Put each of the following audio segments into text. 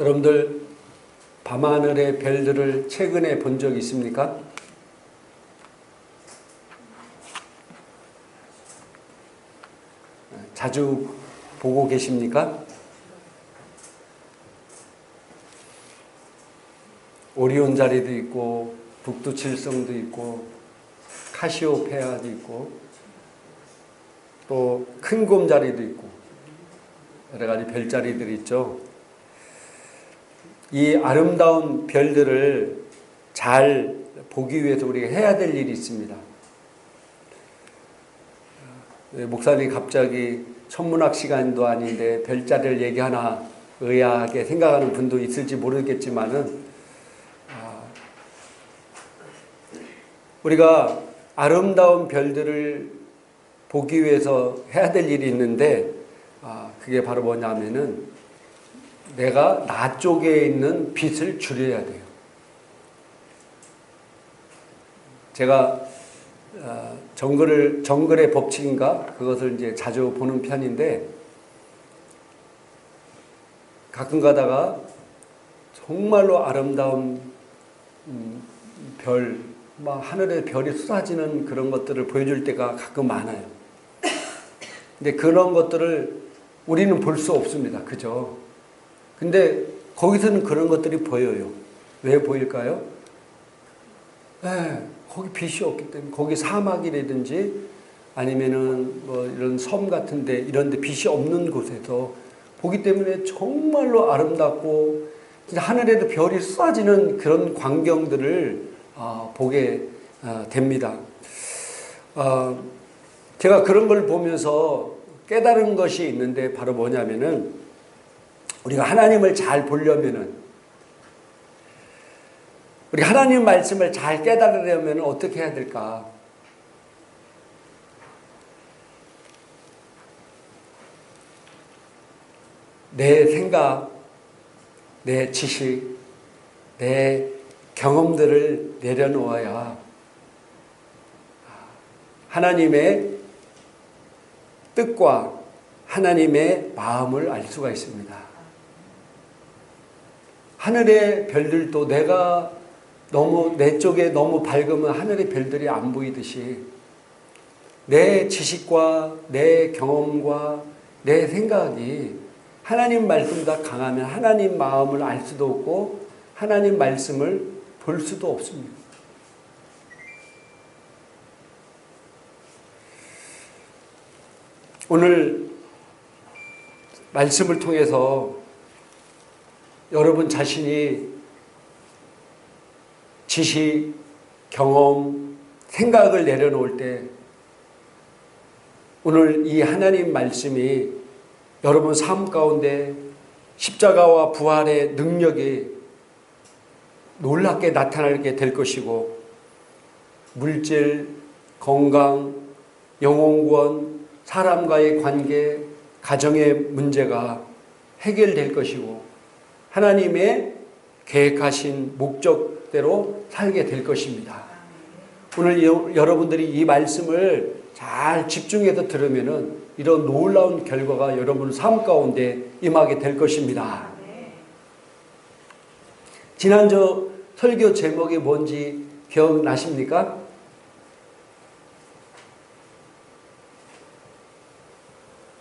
여러분들 밤하늘의 별들을 최근에 본 적 있습니까? 자주 보고 계십니까? 오리온 자리도 있고 북두칠성도 있고 카시오페아도 있고 또 큰 곰 자리도 있고 여러 가지 별자리들이 있죠. 이 아름다운 별들을 잘 보기 위해서 우리가 해야 될 일이 있습니다. 목사님이 갑자기 천문학 시간도 아닌데 별자리를 얘기하나 의아하게 생각하는 분도 있을지 모르겠지만은 우리가 아름다운 별들을 보기 위해서 해야 될 일이 있는데 그게 바로 뭐냐면은 내가 나 쪽에 있는 빛을 줄여야 돼요. 제가 정글의 법칙인가 그것을 이제 자주 보는 편인데 가끔 가다가 정말로 아름다운 별, 막 하늘에 별이 쏟아지는 그런 것들을 보여줄 때가 가끔 많아요. 근데 그런 것들을 우리는 볼 수 없습니다. 그죠? 근데 거기서는 그런 것들이 보여요. 왜 보일까요? 거기 빛이 없기 때문에. 거기 사막이라든지 아니면은 뭐 이런 섬 같은데 이런 데 빛이 없는 곳에서 보기 때문에 정말로 아름답고 진짜 하늘에도 별이 쏟아지는 그런 광경들을 보게 됩니다. 제가 그런 걸 보면서 깨달은 것이 있는데 바로 뭐냐면은 우리가 하나님을 잘 보려면은 우리 하나님 말씀을 잘 깨달으려면 어떻게 해야 될까? 내 생각, 내 지식, 내 경험들을 내려놓아야 하나님의 뜻과 하나님의 마음을 알 수가 있습니다. 하늘의 별들도 내가 너무 내 쪽에 너무 밝으면 하늘의 별들이 안 보이듯이 내 지식과 내 경험과 내 생각이 하나님 말씀보다 강하면 하나님 마음을 알 수도 없고 하나님 말씀을 볼 수도 없습니다. 오늘 말씀을 통해서 여러분 자신이 지식, 경험, 생각을 내려놓을 때 오늘 이 하나님 말씀이 여러분 삶 가운데 십자가와 부활의 능력이 놀랍게 나타나게 될 것이고 물질, 건강, 영혼권, 사람과의 관계, 가정의 문제가 해결될 것이고 하나님의 계획하신 목적대로 살게 될 것입니다. 오늘 여러분들이 이 말씀을 잘 집중해서 들으면은 이런 놀라운 결과가 여러분 삶 가운데 임하게 될 것입니다. 지난주 설교 제목이 뭔지 기억나십니까?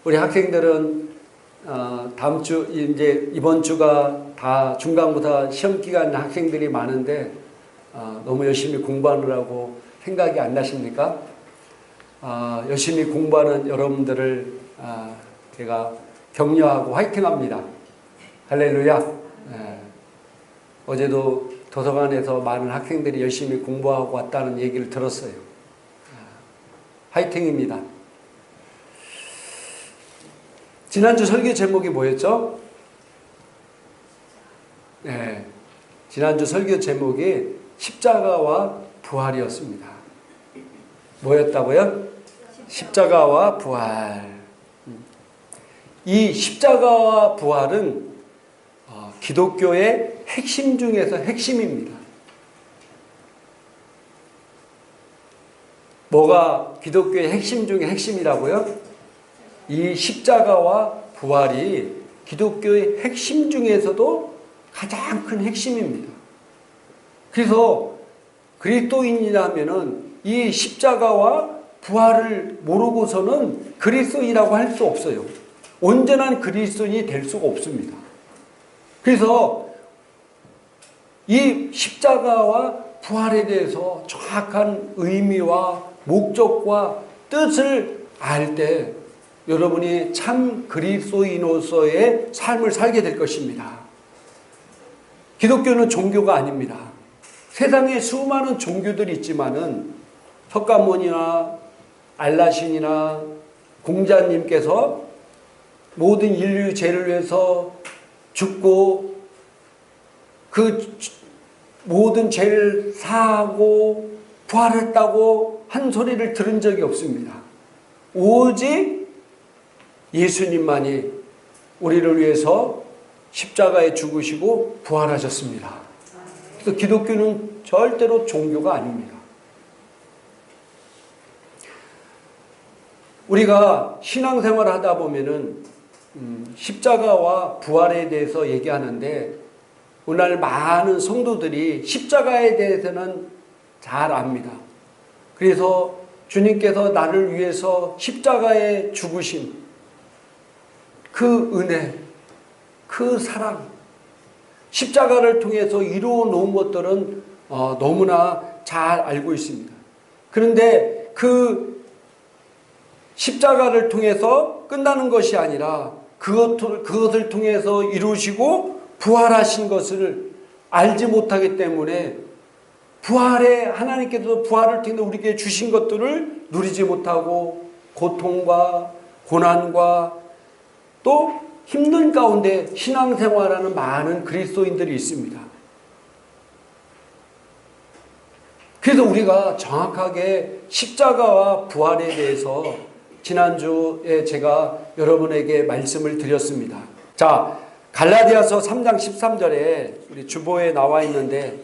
우리 학생들은 다음 주 이제 이번 주가 다 중간고사 시험 기간 학생들이 많은데 너무 열심히 공부하느라고 생각이 안 나십니까? 열심히 공부하는 여러분들을 제가 격려하고 화이팅합니다. 할렐루야. 어제도 도서관에서 많은 학생들이 열심히 공부하고 왔다는 얘기를 들었어요. 화이팅입니다. 지난주 설교 제목이 뭐였죠? 지난주 설교 제목이 십자가와 부활이었습니다. 뭐였다고요? 십자가와 부활. 이 십자가와 부활은 기독교의 핵심 중에서 핵심입니다. 뭐가 기독교의 핵심 중에 핵심이라고요? 이 십자가와 부활이 기독교의 핵심 중에서도 가장 큰 핵심입니다. 그래서 그리스도인이라면은 이 십자가와 부활을 모르고서는 그리스도인이라고 할 수 없어요. 온전한 그리스도인이 될 수가 없습니다. 그래서 이 십자가와 부활에 대해서 정확한 의미와 목적과 뜻을 알 때 여러분이 참 그리스도인으로서의 삶을 살게 될 것입니다. 기독교는 종교가 아닙니다. 세상에 수많은 종교들이 있지만은 석가모니나 알라신이나 공자님께서 모든 인류 죄를 위해서 죽고 그 모든 죄를 사하고 부활했다고 한 소리를 들은 적이 없습니다. 오직 예수님만이 우리를 위해서 십자가에 죽으시고 부활하셨습니다. 그래서 기독교는 절대로 종교가 아닙니다. 우리가 신앙생활을 하다 보면은 십자가와 부활에 대해서 얘기하는데 오늘 많은 성도들이 십자가에 대해서는 잘 압니다. 그래서 주님께서 나를 위해서 십자가에 죽으신 그 은혜, 그 사랑, 십자가를 통해서 이루어 놓은 것들은 너무나 잘 알고 있습니다. 그런데 그 십자가를 통해서 끝나는 것이 아니라 그것을 통해서 이루시고 부활하신 것을 알지 못하기 때문에 부활에 하나님께서 부활을 통해 우리에게 주신 것들을 누리지 못하고 고통과 고난과 또 힘든 가운데 신앙생활하는 많은 그리스도인들이 있습니다. 그래서 우리가 정확하게 십자가와 부활에 대해서 지난주에 제가 여러분에게 말씀을 드렸습니다. 자, 갈라디아서 3장 13절에 우리 주보에 나와 있는데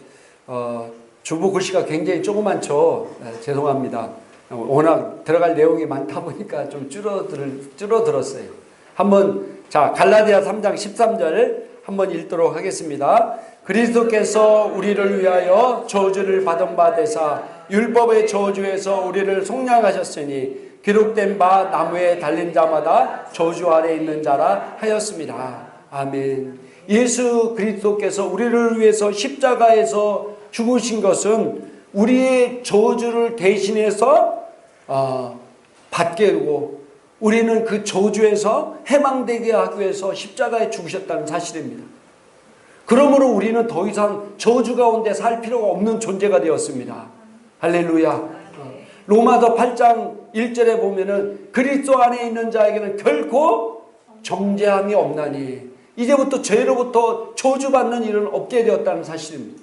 주보 글씨가 굉장히 조그맣죠. 죄송합니다. 워낙 들어갈 내용이 많다 보니까 좀 줄어들었어요. 한번 자 갈라디아 3장 13절 한번 읽도록 하겠습니다. 그리스도께서 우리를 위하여 저주를 받은 바 되사 율법의 저주에서 우리를 속량하셨으니 기록된 바 나무에 달린 자마다 저주 아래 있는 자라 하였습니다. 아멘. 예수 그리스도께서 우리를 위해서 십자가에서 죽으신 것은 우리의 저주를 대신해서 받게 되고 우리는 그 저주에서 해방되게 하기 위해서 십자가에 죽으셨다는 사실입니다. 그러므로 우리는 더 이상 저주 가운데 살 필요가 없는 존재가 되었습니다. 할렐루야. 로마서 8장 1절에 보면은 그리스도 안에 있는 자에게는 결코 정죄함이 없나니 이제부터 죄로부터 저주받는 일은 없게 되었다는 사실입니다.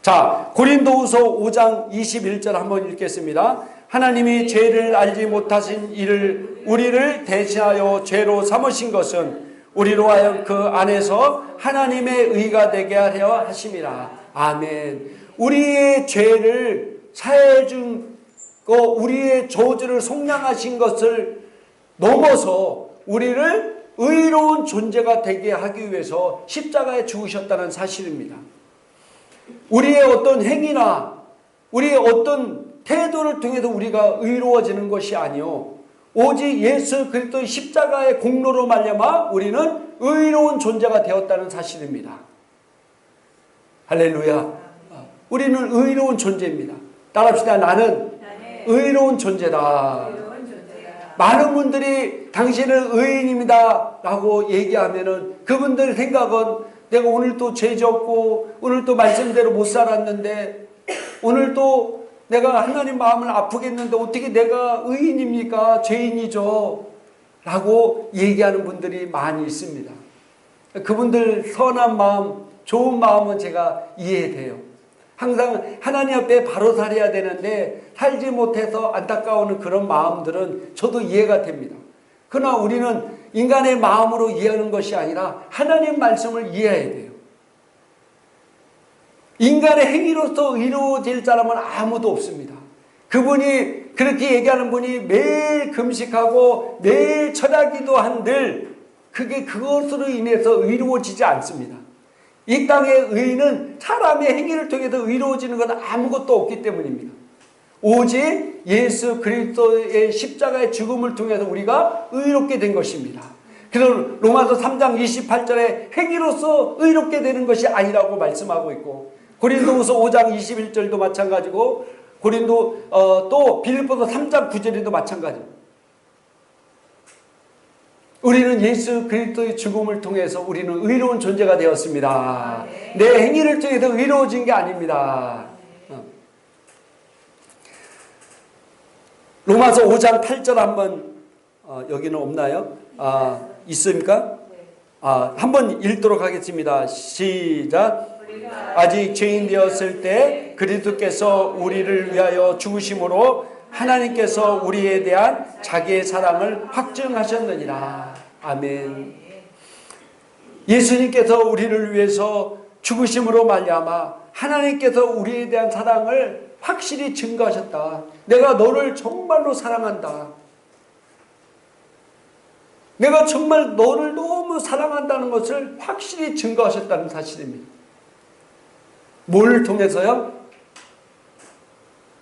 자, 고린도후서 5장 21절 한번 읽겠습니다. 하나님이 죄를 알지 못하신 이를 우리를 대신하여 죄로 삼으신 것은 우리로 하여 그 안에서 하나님의 의가 되게 하려 하심이라. 아멘. 우리의 죄를 사해 준 우리의 저주를 속량하신 것을 넘어서 우리를 의로운 존재가 되게 하기 위해서 십자가에 죽으셨다는 사실입니다. 우리의 어떤 행위나 우리의 어떤 태도를 통해서 우리가 의로워지는 것이 아니요 오직 예수 그리스도의 십자가의 공로로 말미암아 우리는 의로운 존재가 되었다는 사실입니다. 할렐루야. 우리는 의로운 존재입니다. 따라합시다. 나는 의로운 존재다. 많은 분들이 당신은 의인입니다 라고 얘기하면은 그분들 생각은 내가 오늘 또 죄 졌고 오늘 또 말씀대로 못 살았는데 오늘 또 내가 하나님 마음을 아프게 했는데 어떻게 내가 의인입니까? 죄인이죠 라고 얘기하는 분들이 많이 있습니다. 그분들 선한 마음, 좋은 마음은 제가 이해돼요. 항상 하나님 앞에 바로 살아야 되는데 살지 못해서 안타까워하는 그런 마음들은 저도 이해가 됩니다. 그러나 우리는 인간의 마음으로 이해하는 것이 아니라 하나님 말씀을 이해해야 돼요. 인간의 행위로서 이루어질 사람은 아무도 없습니다. 그분이 그렇게 얘기하는 분이 매일 금식하고 매일 철야기도 한들 그것으로 인해서 의로워지지 않습니다. 이 땅의 의는 사람의 행위를 통해서 의로워지는 건 아무것도 없기 때문입니다. 오직 예수 그리스도의 십자가의 죽음을 통해서 우리가 의롭게 된 것입니다. 그래서 로마서 3장 28절에 행위로서 의롭게 되는 것이 아니라고 말씀하고 있고, 고린도후서 5장 21절도 마찬가지고, 또 빌립보서 3장 9절에도 마찬가지입니다. 우리는 예수 그리스도의 죽음을 통해서 우리는 의로운 존재가 되었습니다. 내 행위를 통해서 의로워진 게 아닙니다. 로마서 5장 8절 한번 여기는 없나요? 있습니까? 한번 읽도록 하겠습니다. 시작. 아직 죄인 되었을 때 그리스도께서 우리를 위하여 죽으심으로 하나님께서 우리에 대한 자기의 사랑을 확증하셨느니라. 아멘. 예수님께서 우리를 위해서 죽으심으로 말미암아 하나님께서 우리에 대한 사랑을 확실히 증거하셨다. 내가 너를 정말로 사랑한다. 내가 정말 너를 너무 사랑한다는 것을 확실히 증거하셨다는 사실입니다. 뭘 통해서요?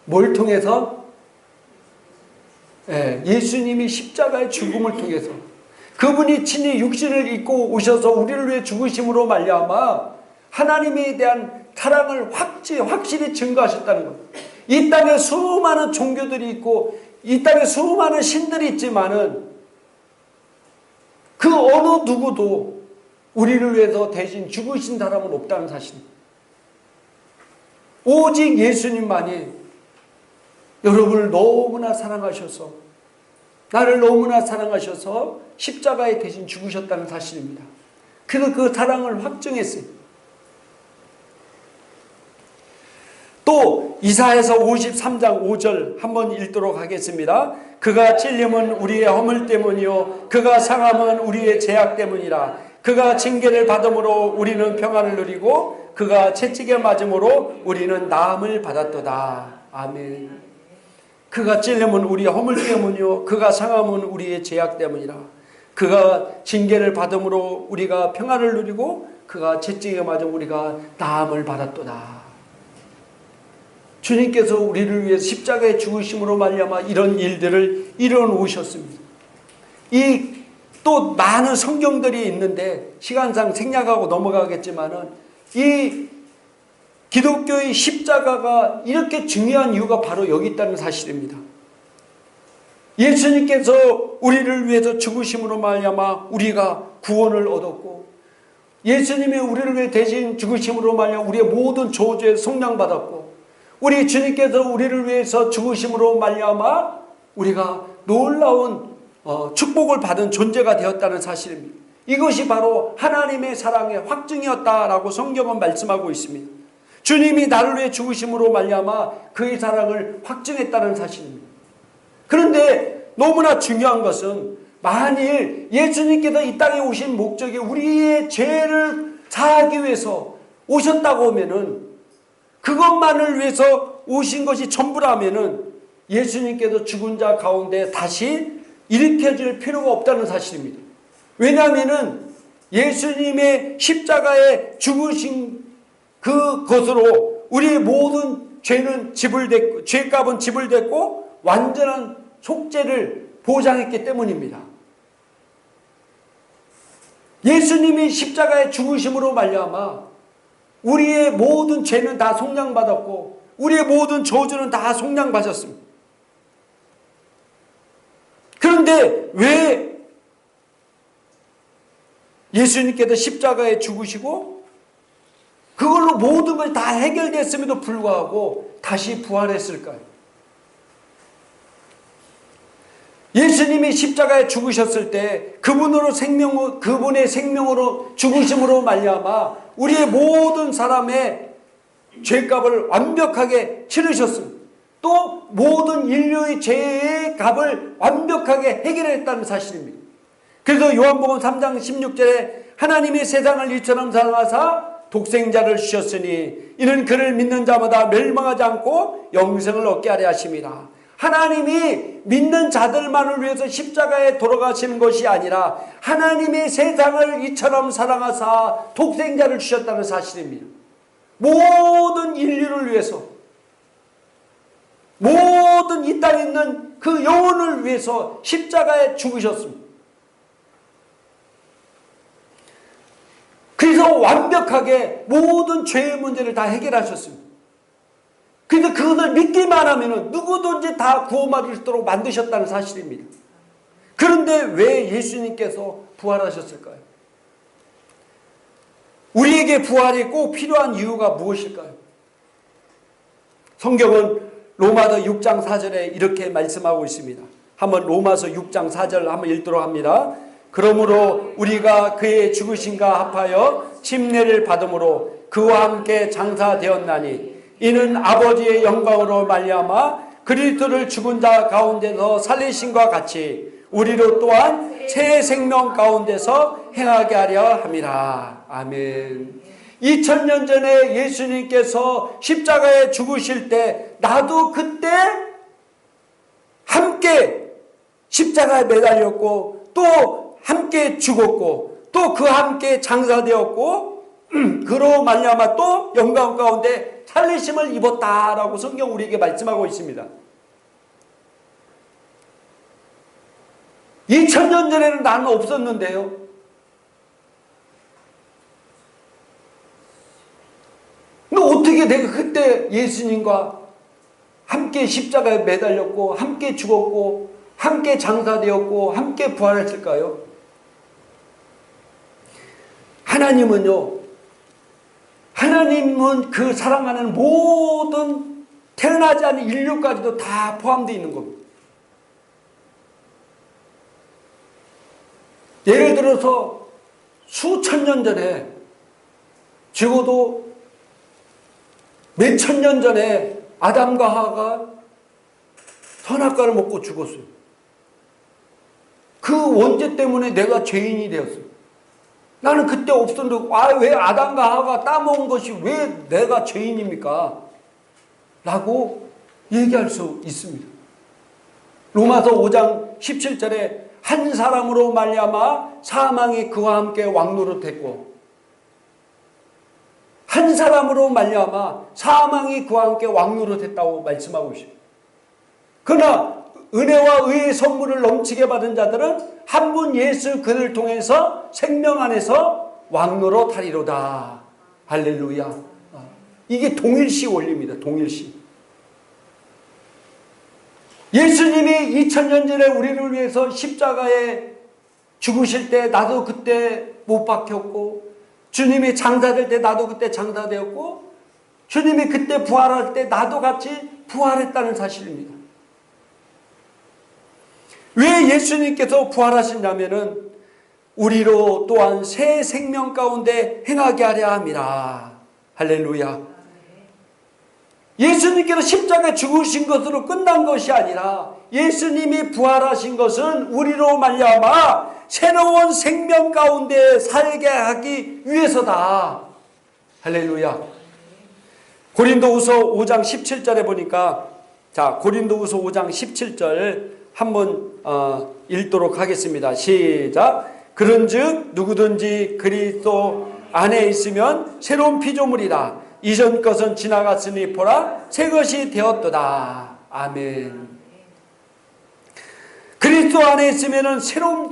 뭘 통해서? 예수님이 십자가의 죽음을 통해서, 그분이 친히 육신을 입고 오셔서 우리를 위해 죽으심으로 말미암아 하나님에 대한 사랑을 확실히 증거하셨다는 것. 이 땅에 수많은 종교들이 있고 이 땅에 수많은 신들이 있지만은 그 어느 누구도 우리를 위해서 대신 죽으신 사람은 없다는 사실입니다. 오직 예수님만이 여러분을 너무나 사랑하셔서, 나를 너무나 사랑하셔서 십자가에 대신 죽으셨다는 사실입니다. 그래서 그 사랑을 확증했어요. 또 이사야서 53장 5절 한번 읽도록 하겠습니다. 그가 찔림은 우리의 허물 때문이요 그가 상함은 우리의 죄악 때문이라. 그가 징계를 받음으로 우리는 평안을 누리고 그가 채찍에 맞음으로 우리는 나음을 받았도다. 아멘. 그가 찔림은 우리의 허물 때문이요 그가 상함은 우리의 죄악 때문이라. 그가 징계를 받음으로 우리가 평안을 누리고 그가 채찍에 맞음 우리가 나음을 받았도다. 주님께서 우리를 위해 십자가에 죽으심으로 말미암아 이런 일들을 이뤄 놓으셨습니다. 또 많은 성경들이 있는데 시간상 생략하고 넘어가겠지만은 이 기독교의 십자가가 이렇게 중요한 이유가 바로 여기 있다는 사실입니다. 예수님께서 우리를 위해서 죽으심으로 말미암아 우리가 구원을 얻었고, 예수님이 우리를 위해 대신 죽으심으로 말미암아 우리의 모든 저주에 속량받았고, 우리 주님께서 우리를 위해서 죽으심으로 말미암아 우리가 놀라운 축복을 받은 존재가 되었다는 사실입니다. 이것이 바로 하나님의 사랑의 확증이었다라고 성경은 말씀하고 있습니다. 주님이 나를 위해 죽으심으로 말미암아 그의 사랑을 확증했다는 사실입니다. 그런데 너무나 중요한 것은, 만일 예수님께서 이 땅에 오신 목적이 우리의 죄를 사하기 위해서 오셨다고 하면은, 그것만을 위해서 오신 것이 전부라면은 예수님께서 죽은 자 가운데 다시 일으켜질 필요가 없다는 사실입니다. 왜냐하면은 예수님의 십자가에 죽으신 그것으로 우리의 모든 죄는 지불됐고, 죄값은 지불됐고 완전한 속죄를 보장했기 때문입니다. 예수님이 십자가에 죽으심으로 말미암아 우리의 모든 죄는 다 속량받았고 우리의 모든 저주는 다 속량받았습니다. 그런데 왜 예수님께서 십자가에 죽으시고 그걸로 모든 것이 다 해결됐음에도 불구하고 다시 부활했을까요? 예수님이 십자가에 죽으셨을 때 그분의 생명으로 죽으심으로 말미암아 우리의 모든 사람의 죄값을 완벽하게 치르셨습니다. 또 모든 인류의 죄의 값을 완벽하게 해결했다는 사실입니다. 그래서 요한복음 3장 16절에 하나님이 세상을 이처럼 사랑하사 독생자를 주셨으니 이는 그를 믿는 자마다 멸망하지 않고 영생을 얻게 하려 하심이라. 하나님이 믿는 자들만을 위해서 십자가에 돌아가시는 것이 아니라 하나님이 세상을 이처럼 사랑하사 독생자를 주셨다는 사실입니다. 모든 인류를 위해서, 모든 이 땅에 있는 그 영혼을 위해서 십자가에 죽으셨습니다. 그래서 완벽하게 모든 죄의 문제를 다 해결하셨습니다. 그래서 그것을 믿기만 하면 누구든지 다 구원받을 수 있도록 만드셨다는 사실입니다. 그런데 왜 예수님께서 부활하셨을까요? 우리에게 부활이 꼭 필요한 이유가 무엇일까요? 성경은 로마서 6장 4절에 이렇게 말씀하고 있습니다. 한번 로마서 6장 4절 한번 읽도록 합니다. 그러므로 우리가 그의 죽으심과 합하여 침례를 받음으로 그와 함께 장사되었나니 이는 아버지의 영광으로 말미암아 그리스도를 죽은 자 가운데서 살리심과 같이 우리로 또한 새 생명 가운데서 행하게 하려 함이라. 아멘. 2000년 전에 예수님께서 십자가에 죽으실 때 나도 그때 함께 십자가에 매달렸고 또 함께 죽었고 또 그와 함께 장사되었고 그로 말미암아 또 영광 가운데 살리심을 입었다라고 성경 우리에게 말씀하고 있습니다. 2000년 전에는 나는 없었는데요. 근데 어떻게 내가 그때 예수님과 함께 십자가에 매달렸고 함께 죽었고 함께 장사되었고 함께 부활했을까요? 하나님은 그 사랑하는 모든 태어나지 않은 인류까지도 다 포함되어 있는 겁니다. 예를 들어서 수천 년 전에 적어도 몇천 년 전에 아담과 하와가 선악과를 먹고 죽었어요. 그 원죄 때문에 내가 죄인이 되었어요. 나는 그때 없었는데 왜 아담과 하와가 따먹은 것이 왜 내가 죄인입니까? 라고 얘기할 수 있습니다. 로마서 5장 17절에 한 사람으로 말미암아 사망이 그와 함께 왕노릇했고 한 사람으로 말미암아 사망이 그와 함께 왕노릇했다고 말씀하고 있습니다. 그러나 은혜와 의의 선물을 넘치게 받은 자들은 한 분 예수 그를 통해서 생명 안에서 왕노릇하리로다. 할렐루야. 이게 동일시 원리입니다. 동일시. 예수님이 2000년 전에 우리를 위해서 십자가에 죽으실 때 나도 그때 못 박혔고 주님이 장사될 때 나도 그때 장사되었고 주님이 그때 부활할 때 나도 같이 부활했다는 사실입니다. 왜 예수님께서 부활하시냐면은 우리로 또한 새 생명 가운데 행하게 하려 함이라. 할렐루야. 예수님께서 십자가에 죽으신 것으로 끝난 것이 아니라 예수님이 부활하신 것은 우리로 말미암아 새로운 생명 가운데 살게 하기 위해서다. 할렐루야. 고린도후서 5장 17절에 보니까 고린도후서 5장 17절 한번 읽도록 하겠습니다. 시작. 그런즉 누구든지 그리스도 안에 있으면 새로운 피조물이라. 이전 것은 지나갔으니 보라 새 것이 되었도다. 아멘. 그리스도 안에 있으면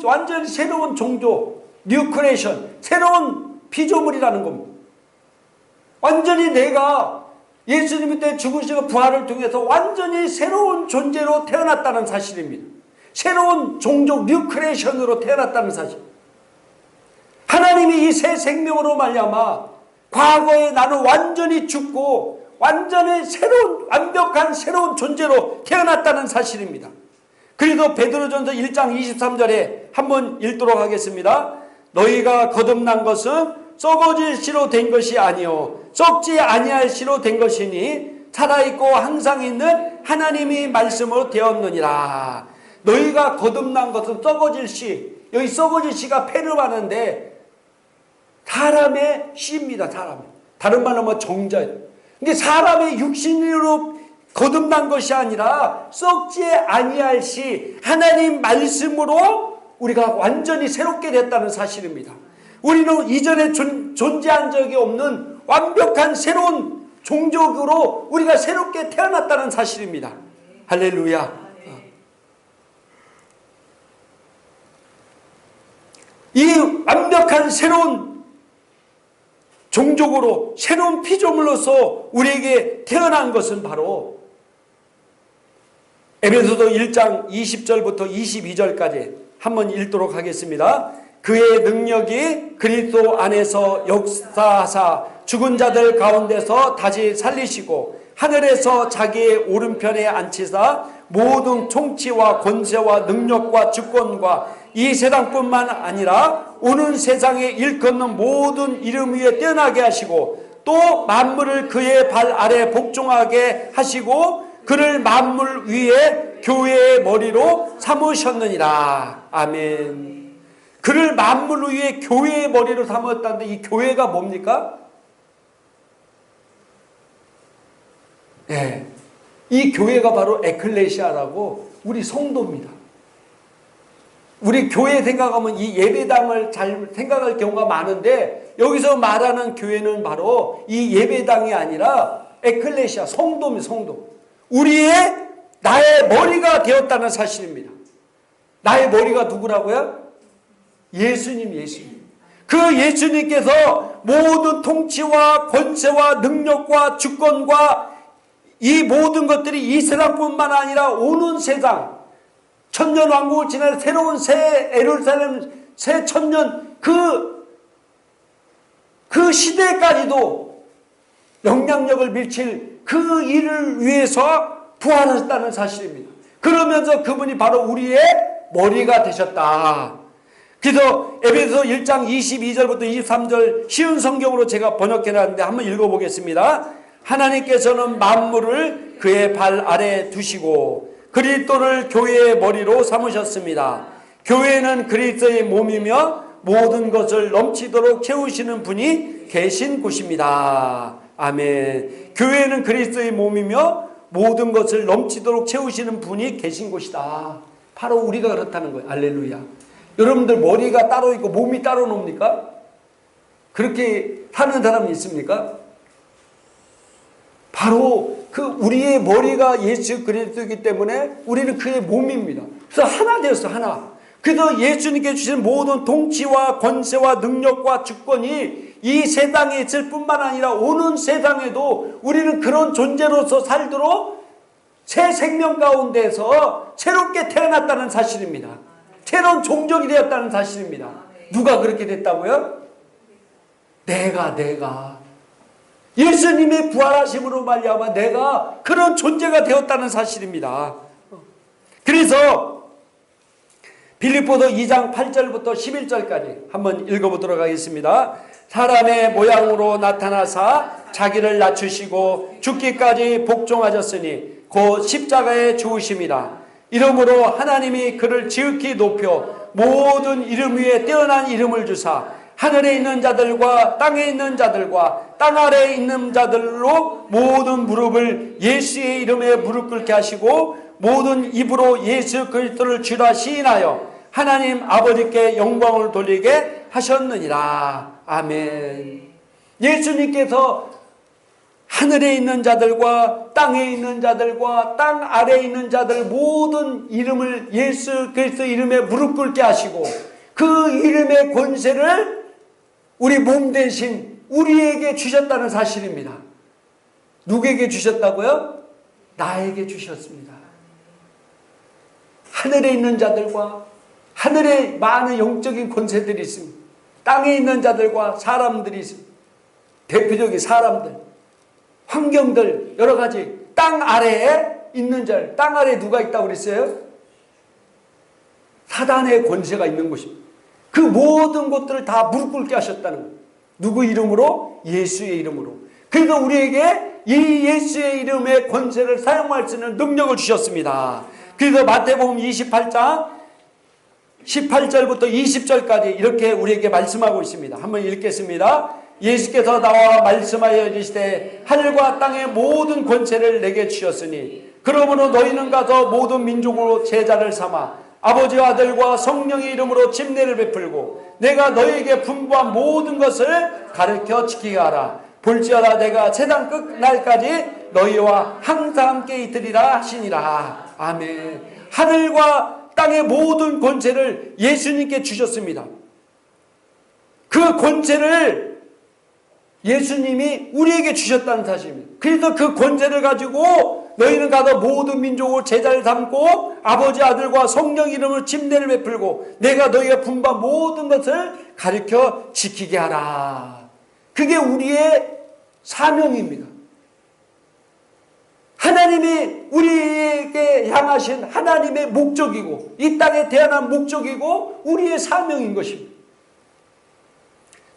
완전히 새로운 종족, 뉴 크리에이션, 새로운 피조물이라는 겁니다. 완전히 내가 예수님 때 죽으시고 부활을 통해서 완전히 새로운 존재로 태어났다는 사실입니다. 새로운 종족, 뉴 크리에이션으로 태어났다는 사실. 하나님이 이 새 생명으로 말미암아 과거에 나는 완전히 죽고 완전히 완벽한 새로운 존재로 태어났다는 사실입니다. 그래도 베드로전서 1장 23절에 한번 읽도록 하겠습니다. 너희가 거듭난 것은 썩어질 씨로 된 것이 아니요 썩지 아니할 씨로 된 것이니 살아있고 항상 있는 하나님이 말씀으로 되었느니라. 너희가 거듭난 것은 썩어질 씨. 여기 썩어질 씨가 페르마는데 사람의 씨입니다. 사람. 다른 말로 하면 정자예요. 이게 사람의 육신으로 거듭난 것이 아니라 썩지 아니할 시 하나님 말씀으로 우리가 완전히 새롭게 됐다는 사실입니다. 우리는 이전에 존재한 적이 없는 완벽한 새로운 종족으로 우리가 새롭게 태어났다는 사실입니다. 할렐루야. 이 완벽한 새로운 종족으로 새로운 피조물로서 우리에게 태어난 것은 바로 에베소서 1장 20절부터 22절까지 한번 읽도록 하겠습니다. 그의 능력이 그리스도 안에서 역사하사 죽은 자들 가운데서 다시 살리시고 하늘에서 자기의 오른편에 앉히사 모든 통치와 권세와 능력과 주권과 이 세상뿐만 아니라 오는 세상에 일컫는 모든 이름 위에 뛰어나게 하시고 또 만물을 그의 발 아래 복종하게 하시고 그를 만물 위에 교회의 머리로 삼으셨느니라. 아멘. 그를 만물 위에 교회의 머리로 삼았다는데 이 교회가 뭡니까? 네. 이 교회가 바로 에클레시아라고 우리 성도입니다. 우리 교회 생각하면 이 예배당을 잘 생각할 경우가 많은데 여기서 말하는 교회는 바로 이 예배당이 아니라 에클레시아, 성도입니다. 성도. 우리의 나의 머리가 되었다는 사실입니다. 나의 머리가 누구라고요? 예수님. 그 예수님께서 모든 통치와 권세와 능력과 주권과 이 모든 것들이 이 세상뿐만 아니라 오는 세상, 천년왕국을 지난 새로운 새 예루살렘, 새 천년 그 시대까지도 영향력을 미칠 그 일을 위해서 부활하셨다는 사실입니다. 그러면서 그분이 바로 우리의 머리가 되셨다. 그래서 에베소 1장 22절부터 23절 쉬운 성경으로 제가 번역해놨는데 한번 읽어보겠습니다. 하나님께서는 만물을 그의 발 아래 두시고 그리스도를 교회의 머리로 삼으셨습니다. 교회는 그리스도의 몸이며 모든 것을 넘치도록 채우시는 분이 계신 곳입니다. 아멘. 교회는 그리스도의 몸이며 모든 것을 넘치도록 채우시는 분이 계신 곳이다. 바로 우리가 그렇다는 거예요. 할렐루야. 여러분들 머리가 따로 있고 몸이 따로 놉니까? 그렇게 사는 사람이 있습니까? 바로 그 우리의 머리가 예수 그리스도이기 때문에 우리는 그의 몸입니다. 그래서 하나 되었어, 하나. 그래서 예수님께 주신 모든 통치와 권세와 능력과 주권이 이 세상에 있을 뿐만 아니라 오는 세상에도 우리는 그런 존재로서 살도록 새 생명 가운데서 새롭게 태어났다는 사실입니다. 새로운 종족이 되었다는 사실입니다. 누가 그렇게 됐다고요? 내가 예수님의 부활하심으로 말미암아 내가 그런 존재가 되었다는 사실입니다. 그래서 빌립보서 2장 8절부터 11절까지 한번 읽어보도록 하겠습니다. 사람의 모양으로 나타나사 자기를 낮추시고 죽기까지 복종하셨으니 곧 십자가에 죽으심이라. 이러므로 하나님이 그를 지극히 높여 모든 이름 위에 뛰어난 이름을 주사 하늘에 있는 자들과 땅에 있는 자들과 땅 아래에 있는 자들로 모든 무릎을 예수의 이름에 무릎 꿇게 하시고 모든 입으로 예수 그리스도를 주라 시인하여 하나님 아버지께 영광을 돌리게 하셨느니라. 아멘. 예수님께서 하늘에 있는 자들과 땅에 있는 자들과 땅 아래에 있는 자들 모든 이름을 예수 그리스도 이름에 무릎 꿇게 하시고 그 이름의 권세를 우리 몸 대신 우리에게 주셨다는 사실입니다. 누구에게 주셨다고요? 나에게 주셨습니다. 하늘에 있는 자들과 하늘에 많은 영적인 권세들이 있습니다. 땅에 있는 자들과 사람들이 있습니다. 대표적인 사람들, 환경들, 여러 가지 땅 아래에 있는 자, 땅 아래에 누가 있다고 그랬어요? 사단의 권세가 있는 곳입니다. 그 모든 것들을 다 무릎 꿇게 하셨다는 거예요. 누구 이름으로? 예수의 이름으로. 그래서 우리에게 이 예수의 이름의 권세를 사용할 수 있는 능력을 주셨습니다. 그래서 마태복음 28장 18절부터 20절까지 이렇게 우리에게 말씀하고 있습니다. 한번 읽겠습니다. 예수께서 나와 말씀하여 이르시되 하늘과 땅의 모든 권세를 내게 주셨으니 그러므로 너희는 가서 모든 민족으로 제자를 삼아 아버지와 아들과 성령의 이름으로 침례를 베풀고 내가 너희에게 분부한 모든 것을 가르쳐 지키게 하라. 볼지어다 내가 세상 끝날까지 너희와 항상 함께 있으리라 하시니라. 아멘. 하늘과 땅의 모든 권세를 예수님께 주셨습니다. 그 권세를 예수님이 우리에게 주셨다는 사실입니다. 그래서 그 권세를 가지고 너희는 가서 모든 민족을 제자를 삼고 아버지 아들과 성령 이름으로 침례를 베풀고 내가 너희가 분부한 모든 것을 가르쳐 지키게 하라. 그게 우리의 사명입니다. 하나님이 우리에게 향하신 하나님의 목적이고 이 땅에 태어난 목적이고 우리의 사명인 것입니다.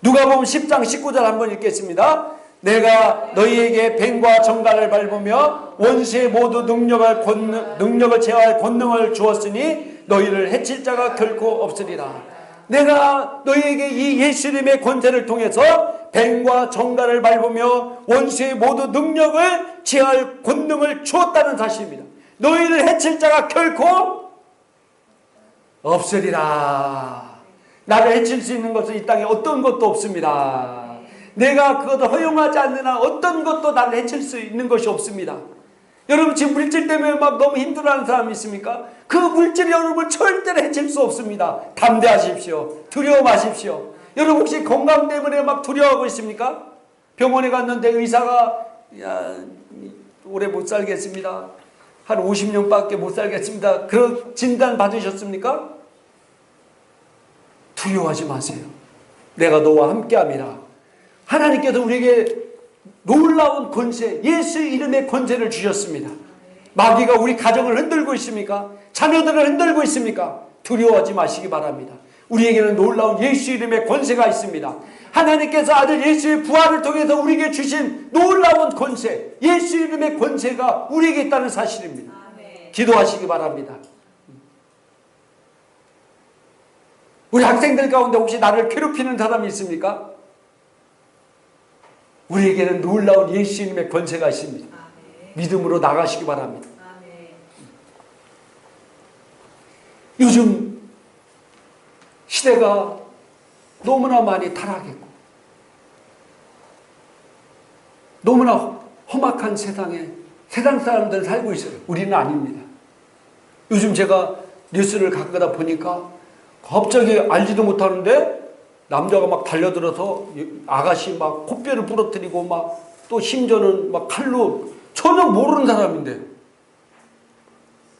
누가복음 10장 19절 한번 읽겠습니다. 내가 너희에게 뱀과 정갈을 밟으며 원수의 모두 능력을 제어할 권능을 주었으니 너희를 해칠 자가 결코 없으리라. 내가 너희에게 이 예수님의 권세를 통해서 뱀과 정갈을 밟으며 원수의 모두 능력을 제어할 권능을 주었다는 사실입니다. 너희를 해칠 자가 결코 없으리라. 나를 해칠 수 있는 것은 이 땅에 어떤 것도 없습니다. 내가 그것을 허용하지 않는 한 어떤 것도 나를 해칠 수 있는 것이 없습니다. 여러분 지금 물질 때문에 막 너무 힘들어하는 사람이 있습니까? 그 물질이 여러분을 절대로 해칠 수 없습니다. 담대하십시오. 두려워 마십시오. 여러분 혹시 건강 때문에 막 두려워하고 있습니까? 병원에 갔는데 의사가 오래 못 살겠습니다. 한 50년밖에 못 살겠습니다. 그런 진단 받으셨습니까? 두려워하지 마세요. 내가 너와 함께함이라. 하나님께서 우리에게 놀라운 권세, 예수 이름의 권세를 주셨습니다. 마귀가 우리 가정을 흔들고 있습니까? 자녀들을 흔들고 있습니까? 두려워하지 마시기 바랍니다. 우리에게는 놀라운 예수 이름의 권세가 있습니다. 하나님께서 아들 예수의 부활을 통해서 우리에게 주신 놀라운 권세, 예수 이름의 권세가 우리에게 있다는 사실입니다. 기도하시기 바랍니다. 우리 학생들 가운데 혹시 나를 괴롭히는 사람이 있습니까? 우리에게는 놀라운 예수님의 권세가 있습니다. 믿음으로 나가시기 바랍니다. 요즘 시대가 너무나 많이 타락했고 너무나 험악한 세상에 세상 사람들은 살고 있어요. 우리는 아닙니다. 요즘 제가 뉴스를 가끔가다 보니까 갑자기 알지도 못하는데 남자가 막 달려들어서 아가씨 막 코뼈를 부러뜨리고 막 또 심지어는 막 칼로 전혀 모르는 사람인데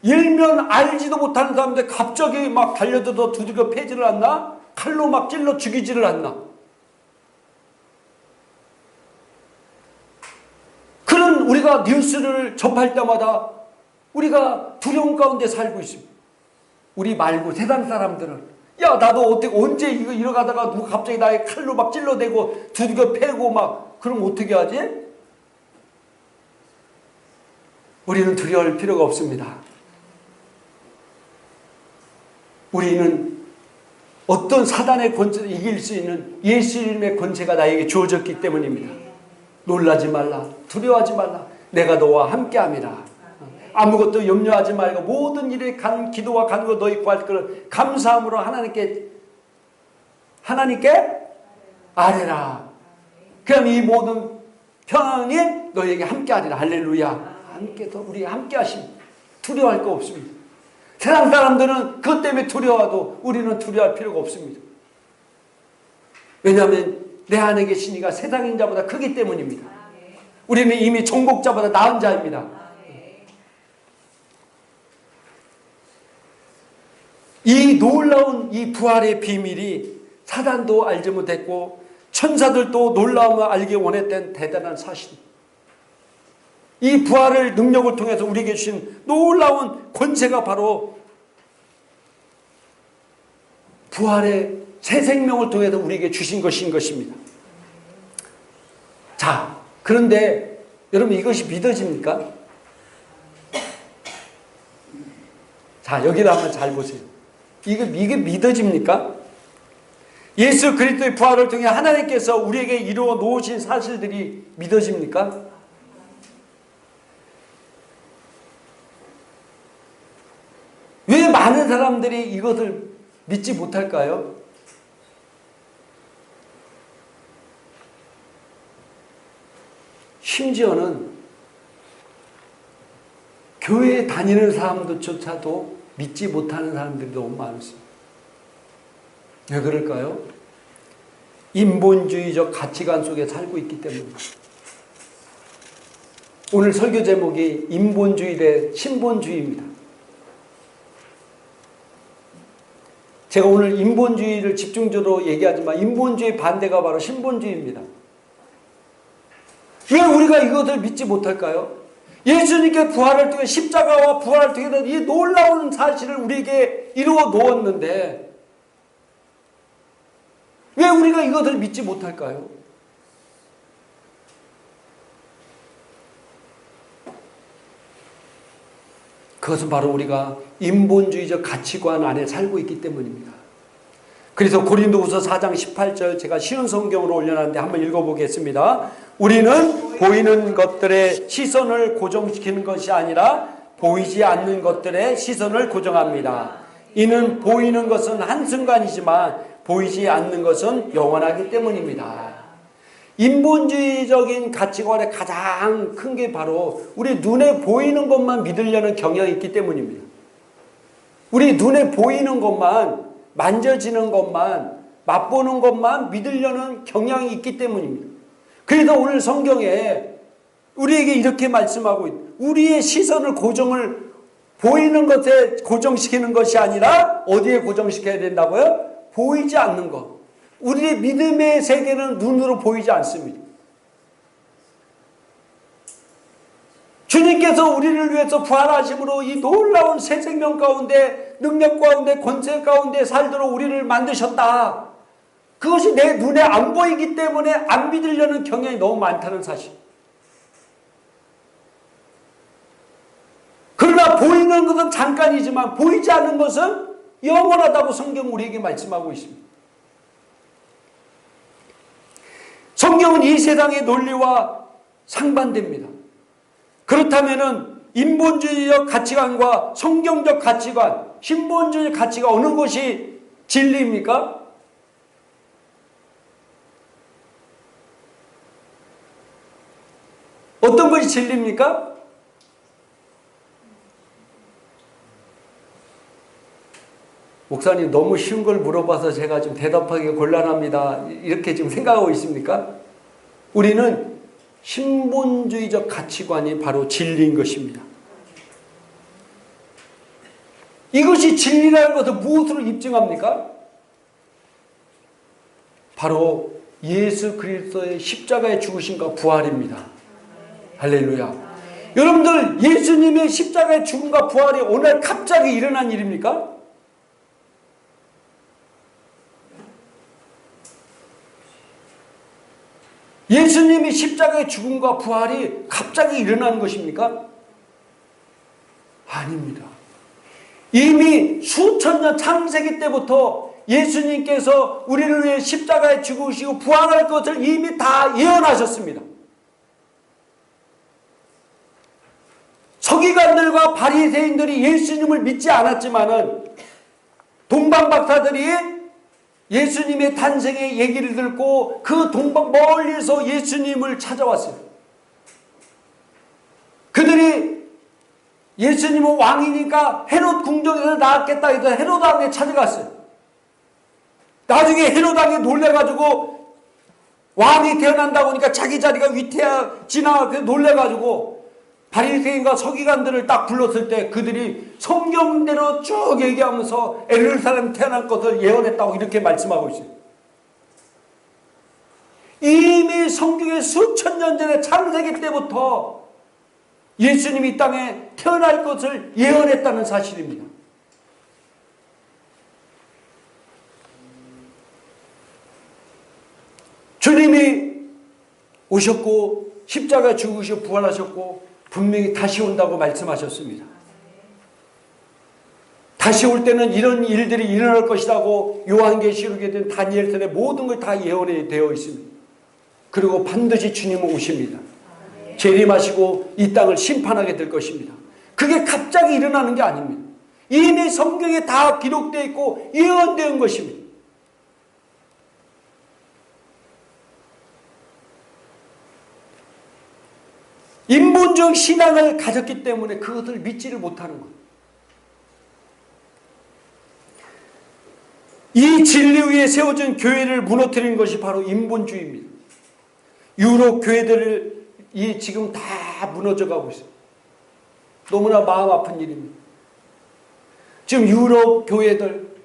일면 알지도 못하는 사람인데 갑자기 막 달려들어서 두들겨 패지를 않나? 칼로 막 찔러 죽이지를 않나? 그런 우리가 뉴스를 접할 때마다 우리가 두려움 가운데 살고 있습니다. 우리 말고 세상 사람들은 야 나도 어떻게 언제 이거 이러가다가 누가 갑자기 나의 칼로 막 찔러대고 두들겨 패고 막 그럼 어떻게 하지? 우리는 두려워할 필요가 없습니다. 우리는 어떤 사단의 권세를 이길 수 있는 예수 이름의 권세가 나에게 주어졌기 때문입니다. 놀라지 말라. 두려워하지 말라. 내가 너와 함께함이라. 아무것도 염려하지 말고 모든 일에 기도와 간구 너희 구할 것을 감사함으로 하나님께 아뢰라. 그럼 이 모든 평안이 너희에게 함께하리라. 할렐루야. 하나님께서 우리가 함께하십니다. 두려워할 거 없습니다. 세상 사람들은 그것 때문에 두려워도 우리는 두려워할 필요가 없습니다. 왜냐하면 내 안에 계신 이가 세상인 자보다 크기 때문입니다. 우리는 이미 종복자보다 나은 자입니다. 이 놀라운 이 부활의 비밀이 사단도 알지 못했고 천사들도 놀라움을 알기 원했던 대단한 사실. 이 부활의 능력을 통해서 우리에게 주신 놀라운 권세가 바로 부활의 새 생명을 통해서 우리에게 주신 것인 것입니다. 자, 그런데 여러분 이것이 믿어집니까? 자, 여기를 한번 잘 보세요. 이게 믿어집니까? 예수 그리스도의 부활을 통해 하나님께서 우리에게 이루어 놓으신 사실들이 믿어집니까? 왜 많은 사람들이 이것을 믿지 못할까요? 심지어는 교회에 다니는 사람들조차도 믿지 못하는 사람들이 너무 많습니다. 왜 그럴까요? 인본주의적 가치관 속에 살고 있기 때문입니다. 오늘 설교 제목이 인본주의 대 신본주의입니다. 제가 오늘 인본주의를 집중적으로 얘기하지만 인본주의 반대가 바로 신본주의입니다. 왜 우리가 이것을 믿지 못할까요? 예수님께 부활을 통해 십자가와 부활을 통해서 이 놀라운 사실을 우리에게 이루어 놓았는데 왜 우리가 이것을 믿지 못할까요? 그것은 바로 우리가 인본주의적 가치관 안에 살고 있기 때문입니다. 그래서 고린도후서 4장 18절 제가 쉬운 성경으로 올려놨는데 한번 읽어보겠습니다. 우리는 보이는 것들의 시선을 고정시키는 것이 아니라 보이지 않는 것들의 시선을 고정합니다. 이는 보이는 것은 한순간이지만 보이지 않는 것은 영원하기 때문입니다. 인본주의적인 가치관의 가장 큰 게 바로 우리 눈에 보이는 것만 믿으려는 경향이 있기 때문입니다. 우리 눈에 보이는 것만, 만져지는 것만, 맛보는 것만 믿으려는 경향이 있기 때문입니다. 그래서 오늘 성경에 우리에게 이렇게 말씀하고 있다. 우리의 시선을 보이는 것에 고정시키는 것이 아니라 어디에 고정시켜야 된다고요? 보이지 않는 것. 우리의 믿음의 세계는 눈으로 보이지 않습니다. 주님께서 우리를 위해서 부활하심으로 이 놀라운 새 생명 가운데, 능력 가운데, 권세 가운데 살도록 우리를 만드셨다. 그것이 내 눈에 안 보이기 때문에 안 믿으려는 경향이 너무 많다는 사실. 그러나 보이는 것은 잠깐이지만 보이지 않는 것은 영원하다고 성경 우리에게 말씀하고 있습니다. 성경은 이 세상의 논리와 상반됩니다. 그렇다면 인본주의적 가치관과 성경적 가치관, 신본주의 가치가 어느 것이 진리입니까? 어떤 것이 진리입니까? 목사님 너무 쉬운 걸 물어봐서 제가 좀 대답하기 곤란합니다. 이렇게 지금 생각하고 있습니까? 우리는 신본주의적 가치관이 바로 진리인 것입니다. 이것이 진리라는 것을 무엇으로 입증합니까? 바로 예수 그리스도의 십자가의 죽으심과 부활입니다. 할렐루야. 여러분들 예수님의 십자가의 죽음과 부활이 오늘 갑자기 일어난 일입니까? 예수님이 십자가의 죽음과 부활이 갑자기 일어나는 것입니까? 아닙니다. 이미 수천 년 창세기 때부터 예수님께서 우리를 위해 십자가에 죽으시고 부활할 것을 이미 다 예언하셨습니다. 서기관들과 바리새인들이 예수님을 믿지 않았지만은 동방박사들이 예수님의 탄생의 얘기를 듣고 그 동방 멀리서 예수님을 찾아왔어요. 그들이 예수님은 왕이니까 헤롯 궁정에서 낳았겠다 해서 헤롯 왕에 찾아갔어요. 나중에 헤롯 왕이 놀래가지고 왕이 태어난다고 하니까 자기 자리가 위태해지나 놀래가지고 바리새인과 서기관들을 딱 불렀을 때 그들이 성경대로 쭉 얘기하면서 예루살렘 태어날 것을 예언했다고 이렇게 말씀하고 있어요. 이미 성경의 수천 년 전에 창세기 때부터 예수님이 이 땅에 태어날 것을 예언했다는 사실입니다. 주님이 오셨고 십자가에 죽으시고 부활하셨고 분명히 다시 온다고 말씀하셨습니다. 다시 올 때는 이런 일들이 일어날 것이라고 요한계시록에 된 다니엘서의 모든 걸 다 예언이 되어 있습니다. 그리고 반드시 주님은 오십니다. 재림하시고 이 땅을 심판하게 될 것입니다. 그게 갑자기 일어나는 게 아닙니다. 이미 성경에 다 기록되어 있고 예언된 것입니다. 인본적 신앙을 가졌기 때문에 그것을 믿지를 못하는 것. 이 진리 위에 세워진 교회를 무너뜨리는 것이 바로 인본주의입니다. 유럽 교회들이 지금 다 무너져가고 있습니다. 너무나 마음 아픈 일입니다. 지금 유럽 교회들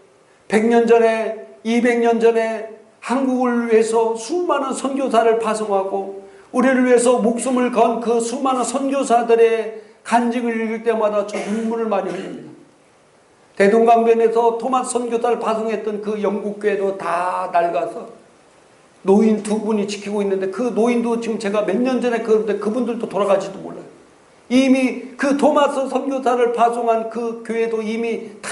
100년 전에 200년 전에 한국을 위해서 수많은 선교사를 파송하고 우리를 위해서 목숨을 건 그 수많은 선교사들의 간증을 읽을 때마다 저 눈물을 많이 흘립니다. 대동강변에서 토마스 선교사를 파송했던 그 영국교회도 다 낡아서 노인 2분이 지키고 있는데 그 노인도 지금 제가 몇 년 전에 그런데 그분들도 돌아가지도 몰라요. 이미 그 토마스 선교사를 파송한 그 교회도 이미 다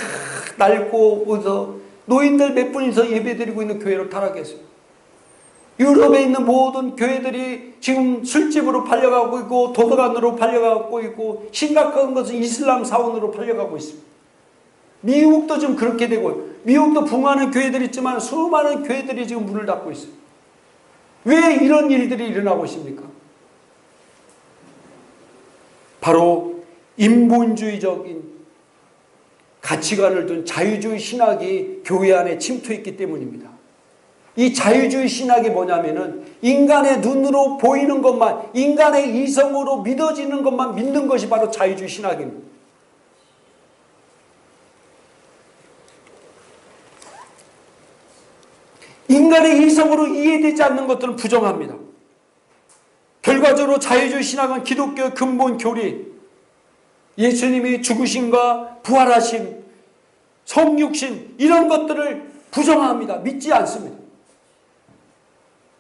낡고 어서 노인들 몇 분이서 예배드리고 있는 교회로 타락했어요. 유럽에 있는 모든 교회들이 지금 술집으로 팔려가고 있고 도서관으로 팔려가고 있고 심각한 것은 이슬람 사원으로 팔려가고 있습니다. 미국도 지금 그렇게 되고 미국도 붕하는 교회들이 있지만 수많은 교회들이 지금 문을 닫고 있어요. 왜 이런 일들이 일어나고 있습니까? 바로 인본주의적인 가치관을 둔 자유주의 신학이 교회 안에 침투했기 때문입니다. 이 자유주의 신학이 뭐냐면은 인간의 눈으로 보이는 것만, 인간의 이성으로 믿어지는 것만 믿는 것이 바로 자유주의 신학입니다. 인간의 이성으로 이해되지 않는 것들은 부정합니다. 결과적으로 자유주의 신학은 기독교의 근본 교리, 예수님이 죽으심과 부활하심, 성육신 이런 것들을 부정합니다. 믿지 않습니다.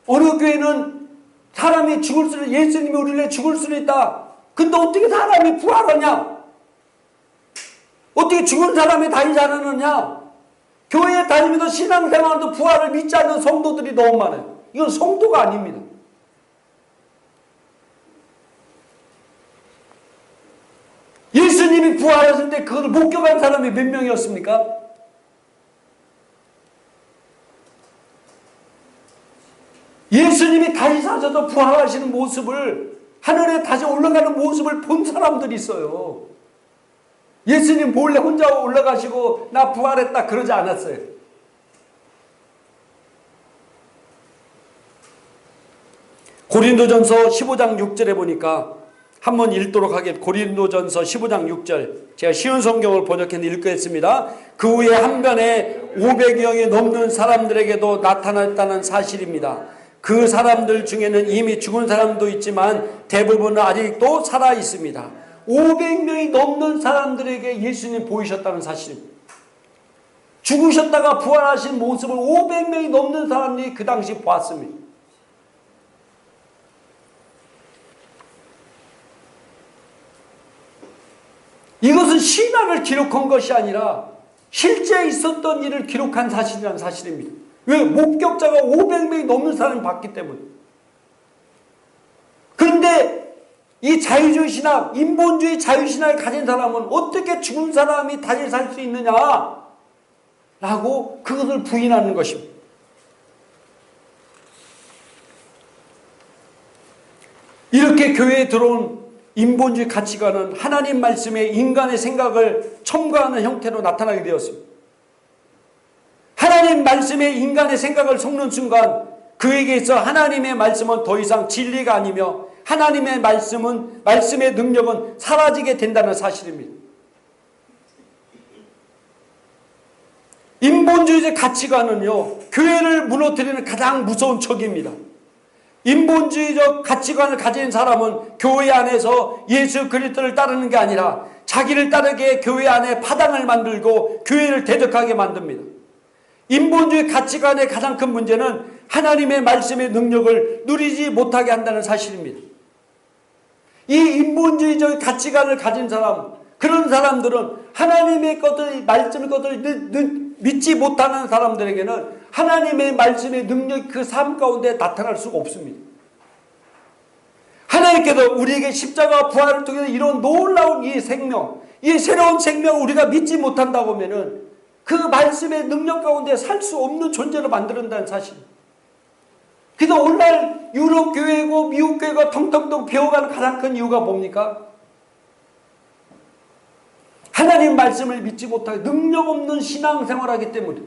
어느 교회는 사람이 죽을 수는 예수님이 우리를 죽을 수는 있다. 근데 어떻게 사람이 부활하냐? 어떻게 죽은 사람이 다니지 않았느냐? 교회에 다니면서 신앙생활도 부활을 믿지 않는 성도들이 너무 많아요. 이건 성도가 아닙니다. 예수님이 부활하실 때 그걸 목격한 사람이 몇 명이었습니까? 예수님이 다시 사셔서 부활하시는 모습을, 하늘에 다시 올라가는 모습을 본 사람들이 있어요. 예수님 몰래 혼자 올라가시고 나 부활했다 그러지 않았어요. 고린도전서 15장 6절에 보니까 한번 읽도록 하겠습니다. 고린도전서 15장 6절. 제가 쉬운 성경을 번역해서 읽겠습니다. 그 후에 한변에 500여명이 넘는 사람들에게도 나타났다는 사실입니다. 그 사람들 중에는 이미 죽은 사람도 있지만 대부분은 아직도 살아 있습니다. 500명이 넘는 사람들에게 예수님 보이셨다는 사실입니다. 죽으셨다가 부활하신 모습을 500명이 넘는 사람들이 그 당시 보았습니다. 이것은 신학을 기록한 것이 아니라 실제 있었던 일을 기록한 사실이라는 사실입니다. 왜? 목격자가 500명이 넘는 사람이 봤기 때문에. 그런데 이 자유주의 신학, 인본주의 자유신학을 가진 사람은 어떻게 죽은 사람이 다시 살 수 있느냐 라고 그것을 부인하는 것입니다. 이렇게 교회에 들어온 인본주의 가치관은 하나님 말씀에 인간의 생각을 첨가하는 형태로 나타나게 되었습니다. 하나님 말씀에 인간의 생각을 섞는 순간 그에게서 하나님의 말씀은 더 이상 진리가 아니며 하나님의 말씀은, 말씀의 능력은 사라지게 된다는 사실입니다. 인본주의적 가치관은요, 교회를 무너뜨리는 가장 무서운 적입니다. 인본주의적 가치관을 가진 사람은 교회 안에서 예수 그리스도를 따르는 게 아니라 자기를 따르게 교회 안에 파당을 만들고 교회를 대적하게 만듭니다. 인본주의 가치관의 가장 큰 문제는 하나님의 말씀의 능력을 누리지 못하게 한다는 사실입니다. 이 인본주의적 가치관을 가진 사람, 그런 사람들은 하나님의 것을, 말씀의 것을 믿지 못하는 사람들에게는 하나님의 말씀의 능력이 그 삶 가운데 나타날 수가 없습니다. 하나님께서 우리에게 십자가 부활을 통해서 이런 놀라운 이 생명, 이 새로운 생명을 우리가 믿지 못한다고 하면은 그 말씀의 능력 가운데 살 수 없는 존재로 만든다는 사실. 그래서 오늘날 유럽 교회고 미국 교회가 텅텅텅 비어가는 가장 큰 이유가 뭡니까? 하나님 말씀을 믿지 못하고 능력 없는 신앙생활하기 때문에,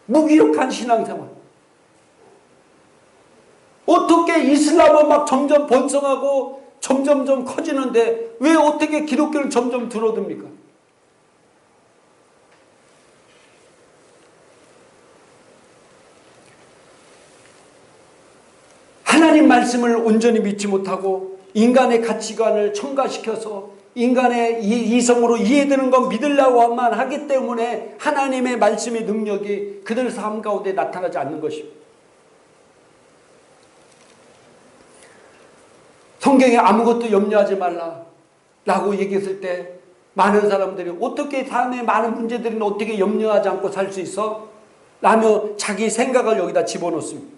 무기력한 신앙생활. 어떻게 이슬람은 막 점점 번성하고 점점점 커지는데 왜 어떻게 기독교는 점점 줄어듭니까? 하나님 말씀을 온전히 믿지 못하고 인간의 가치관을 첨가시켜서 인간의 이성으로 이해되는 건 믿으려고만 하기 때문에 하나님의 말씀의 능력이 그들 삶 가운데 나타나지 않는 것입니다. 성경에 아무것도 염려하지 말라 라고 얘기했을 때 많은 사람들이 어떻게 삶의 많은 문제들은 어떻게 염려하지 않고 살 수 있어? 라며 자기 생각을 여기다 집어넣습니다.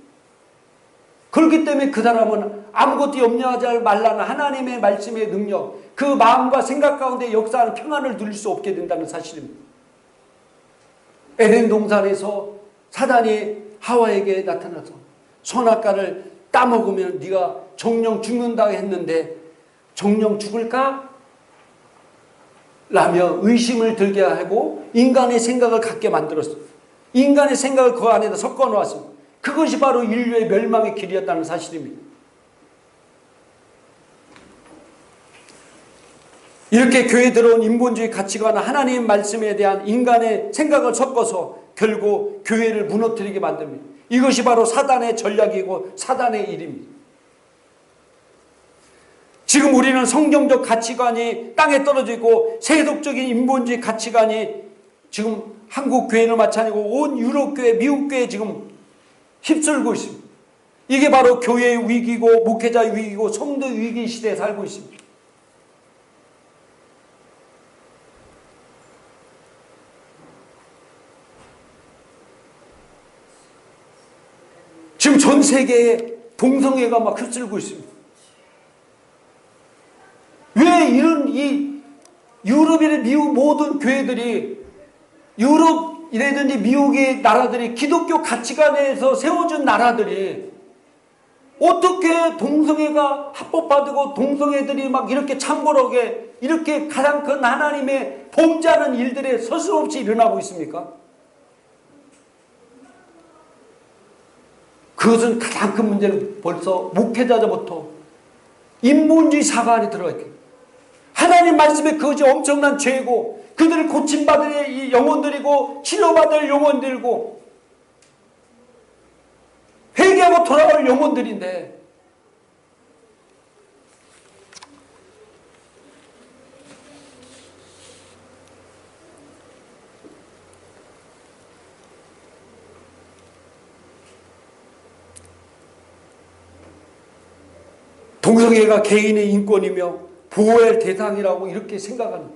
그렇기 때문에 그 사람은 아무것도 염려하지 말라는 하나님의 말씀의 능력, 그 마음과 생각 가운데 역사하는 평안을 누릴 수 없게 된다는 사실입니다. 에덴 동산에서 사단이 하와에게 나타나서 선악과를 따먹으면 네가 정령 죽는다고 했는데 정령 죽을까? 라며 의심을 들게 하고 인간의 생각을 갖게 만들었어요. 인간의 생각을 그 안에다 섞어 놓았습니다. 그것이 바로 인류의 멸망의 길이었다는 사실입니다. 이렇게 교회에 들어온 인본주의 가치관은 하나님 말씀에 대한 인간의 생각을 섞어서 결국 교회를 무너뜨리게 만듭니다. 이것이 바로 사단의 전략이고 사단의 일입니다. 지금 우리는 성경적 가치관이 땅에 떨어져 있고 세속적인 인본주의 가치관이 지금 한국 교회는 마찬가지고 온 유럽 교회, 미국 교회에 지금 휩쓸고 있습니다. 이게 바로 교회의 위기고 목회자의 위기고 성도 위기 시대에 살고 있습니다. 지금 전 세계에 동성애가 막 휩쓸고 있습니다. 왜 이런 이 유럽이나 미국 모든 교회들이 유럽이라든지 미국의 나라들이 기독교 가치관에서 세워준 나라들이 어떻게 동성애가 합법화되고 동성애들이 막 이렇게 참고하게 이렇게 가장 큰 하나님의 범죄하는 일들에 서슴없이 일어나고 있습니까? 그것은 가장 큰 문제는 벌써 목회자들부터 인본주의 사가 안에 들어가 있고 하나님 말씀에 그것이 엄청난 죄고 그들을 고침받을 영혼들이고 치료받을 영혼들이고 회개하고 돌아올 영혼들인데 동성애가 개인의 인권이며 보호할 대상이라고 이렇게 생각하는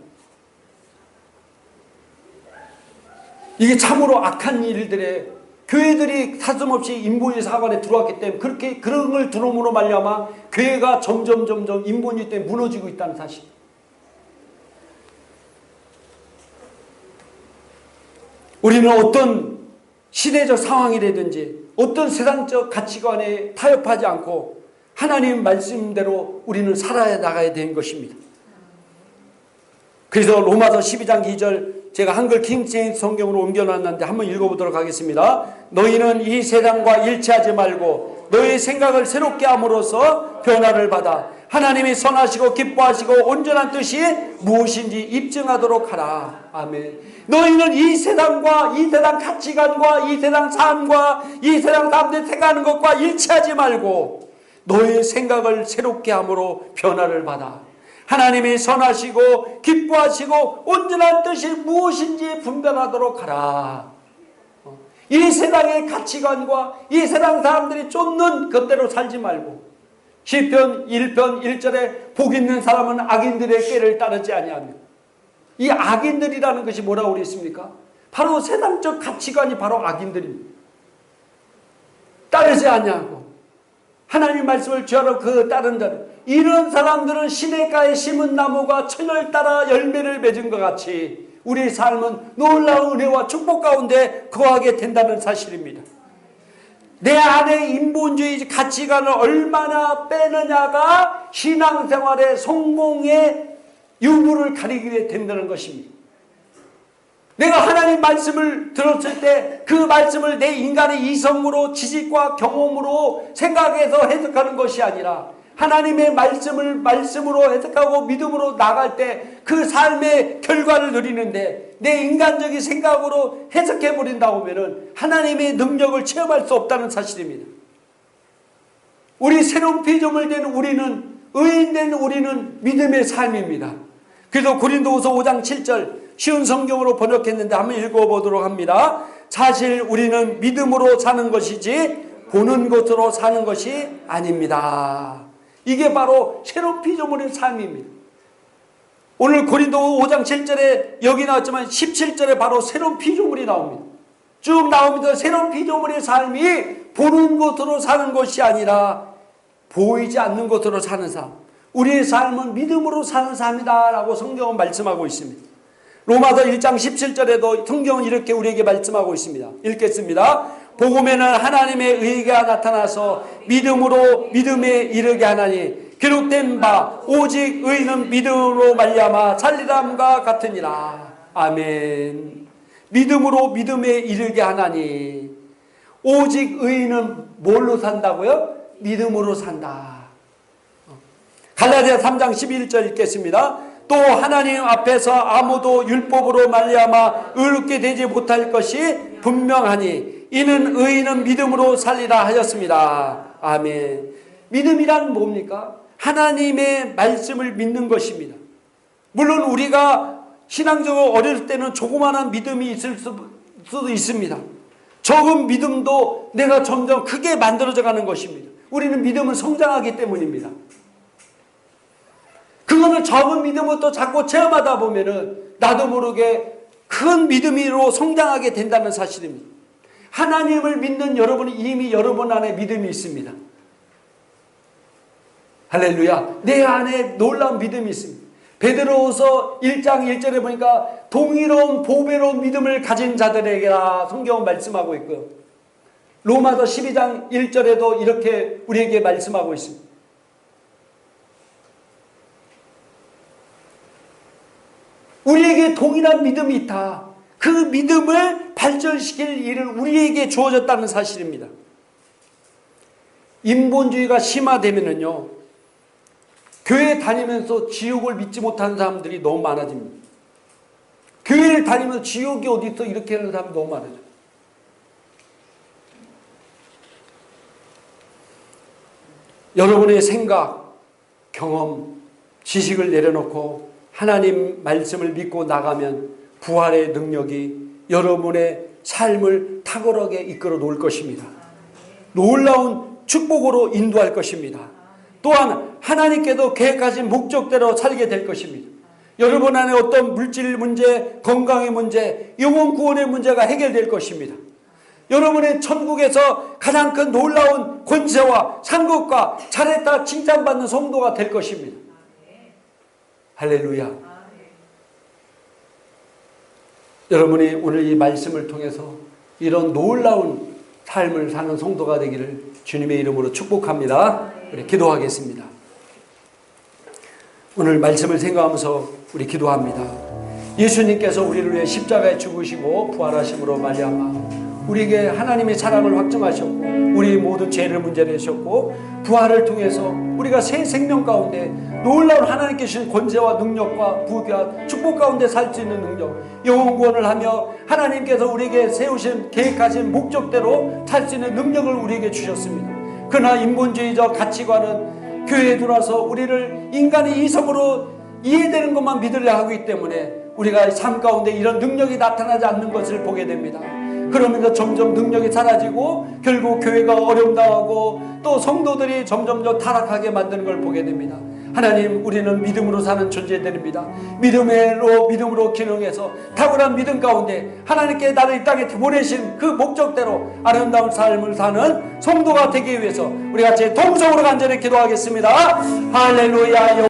이게 참으로 악한 일들에 교회들이 사슴없이 인본주의 사관에 들어왔기 때문에 그렇게 그런 걸 들어옴으로 말미암아 교회가 점점 인본주의 때문에 무너지고 있다는 사실. 우리는 어떤 시대적 상황이라든지 어떤 세상적 가치관에 타협하지 않고 하나님 말씀대로 우리는 살아야 나가야 되는 것입니다. 그래서 로마서 12장 2절 제가 한글 킹제임스 성경으로 옮겨놨는데 한번 읽어보도록 하겠습니다. 너희는 이 세상과 일치하지 말고 너희의 생각을 새롭게 함으로써 변화를 받아 하나님이 선하시고 기뻐하시고 온전한 뜻이 무엇인지 입증하도록 하라. 아멘. 너희는 이 세상과 이 세상 가치관과 이 세상 삶과 이 세상 사람들이 생각하는 것과 일치하지 말고 너의 생각을 새롭게 함으로 변화를 받아 하나님이 선하시고 기뻐하시고 온전한 뜻이 무엇인지 분별하도록 하라. 이 세상의 가치관과 이 세상 사람들이 쫓는 것대로 살지 말고 시편 1편 1절에 복 있는 사람은 악인들의 꾀를 따르지 아니하며, 이 악인들이라는 것이 뭐라고 그랬습니까? 바로 세상적 가치관이 바로 악인들입니다. 따르지 아니하고 하나님 말씀을 죄하러 그 따른 대로, 이런 사람들은 시냇가에 심은 나무가 천을 따라 열매를 맺은 것 같이 우리 삶은 놀라운 은혜와 축복 가운데 거하게 된다는 사실입니다. 내 안에 인본주의 가치관을 얼마나 빼느냐가 신앙생활의 성공의 유무를 가리게 위해 된다는 것입니다. 내가 하나님 말씀을 들었을 때 그 말씀을 내 인간의 이성으로, 지식과 경험으로 생각해서 해석하는 것이 아니라 하나님의 말씀을 말씀으로 해석하고 믿음으로 나갈 때 그 삶의 결과를 누리는데 내 인간적인 생각으로 해석해버린다고 하면 하나님의 능력을 체험할 수 없다는 사실입니다. 우리 새로운 피조물 된 우리는, 의인된 우리는 믿음의 삶입니다. 그래서 고린도후서 5장 7절 쉬운 성경으로 번역했는데 한번 읽어보도록 합니다. 사실 우리는 믿음으로 사는 것이지 보는 것으로 사는 것이 아닙니다. 이게 바로 새로운 피조물의 삶입니다. 오늘 고린도후 5장 7절에 여기 나왔지만 17절에 바로 새로운 피조물이 나옵니다. 쭉 나옵니다. 새로운 피조물의 삶이 보는 것으로 사는 것이 아니라 보이지 않는 것으로 사는 삶. 우리의 삶은 믿음으로 사는 삶이다 라고 성경은 말씀하고 있습니다. 로마서 1장 17절에도 성경은 이렇게 우리에게 말씀하고 있습니다. 읽겠습니다. 복음에는 하나님의 의가 나타나서 믿음으로 믿음에 이르게 하나니 기록된 바 오직 의는 믿음으로 말미암아 살리람과 같으니라. 아멘. 믿음으로 믿음에 이르게 하나니, 오직 의는 뭘로 산다고요? 믿음으로 산다. 갈라디아 3장 11절 읽겠습니다. 또 하나님 앞에서 아무도 율법으로 말미암아 의롭게 되지 못할 것이 분명하니 이는 의인은 믿음으로 살리라 하였습니다. 아멘. 믿음이란 뭡니까? 하나님의 말씀을 믿는 것입니다. 물론 우리가 신앙적으로 어릴 때는 조그마한 믿음이 있을 수도 있습니다. 적은 믿음도 내가 점점 크게 만들어져 가는 것입니다. 우리는 믿음은 성장하기 때문입니다. 그거는 적은 믿음을 또 자꾸 체험하다 보면은 나도 모르게 큰 믿음으로 성장하게 된다는 사실입니다. 하나님을 믿는 여러분은 이미 여러분 안에 믿음이 있습니다. 할렐루야. 내 안에 놀라운 믿음이 있습니다. 베드로후서 1장 1절에 보니까 동의로운 보배로운 믿음을 가진 자들에게라 성경은 말씀하고 있고요. 로마서 12장 1절에도 이렇게 우리에게 말씀하고 있습니다. 우리에게 동일한 믿음이 있다. 그 믿음을 발전시킬 일을 우리에게 주어졌다는 사실입니다. 인본주의가 심화되면은요, 교회 다니면서 지옥을 믿지 못하는 사람들이 너무 많아집니다. 교회를 다니면서 지옥이 어디 있어 이렇게 하는 사람이 너무 많아져요. 여러분의 생각, 경험, 지식을 내려놓고 하나님 말씀을 믿고 나가면 부활의 능력이 여러분의 삶을 탁월하게 이끌어 놓을 것입니다. 놀라운 축복으로 인도할 것입니다. 또한 하나님께도 계획하신 목적대로 살게 될 것입니다. 여러분 안에 어떤 물질 문제, 건강의 문제, 영혼 구원의 문제가 해결될 것입니다. 여러분의 천국에서 가장 큰 놀라운 권세와 상급과 잘했다 칭찬받는 성도가 될 것입니다. 할렐루야. 여러분이 오늘 이 말씀을 통해서 이런 놀라운 삶을 사는 성도가 되기를 주님의 이름으로 축복합니다. 우리 기도하겠습니다. 오늘 말씀을 생각하면서 우리 기도합니다. 예수님께서 우리를 위해 십자가에 죽으시고 부활하심으로 말미암아 우리에게 하나님의 사랑을 확증하셨고 우리 모든 죄를 문제내셨고 부활을 통해서 우리가 새 생명 가운데 놀라운 하나님께 주신 권세와 능력과 부귀와 축복 가운데 살 수 있는 능력, 영혼 구원을 하며 하나님께서 우리에게 세우신 계획하신 목적대로 살 수 있는 능력을 우리에게 주셨습니다. 그러나 인본주의적 가치관은 교회에 들어와서 우리를 인간의 이성으로 이해되는 것만 믿으려 하기 때문에 우리가 삶 가운데 이런 능력이 나타나지 않는 것을 보게 됩니다. 그러면서 점점 능력이 사라지고 결국 교회가 어려움당하고 또 성도들이 점점 더 타락하게 만드는 걸 보게 됩니다. 하나님, 우리는 믿음으로 사는 존재들입니다. 믿음으로 기능해서 탁월한 믿음 가운데 하나님께 나를 이 땅에 보내신 그 목적대로 아름다운 삶을 사는 성도가 되기 위해서 우리 같이 동성으로 간절히 기도하겠습니다. 할렐루야.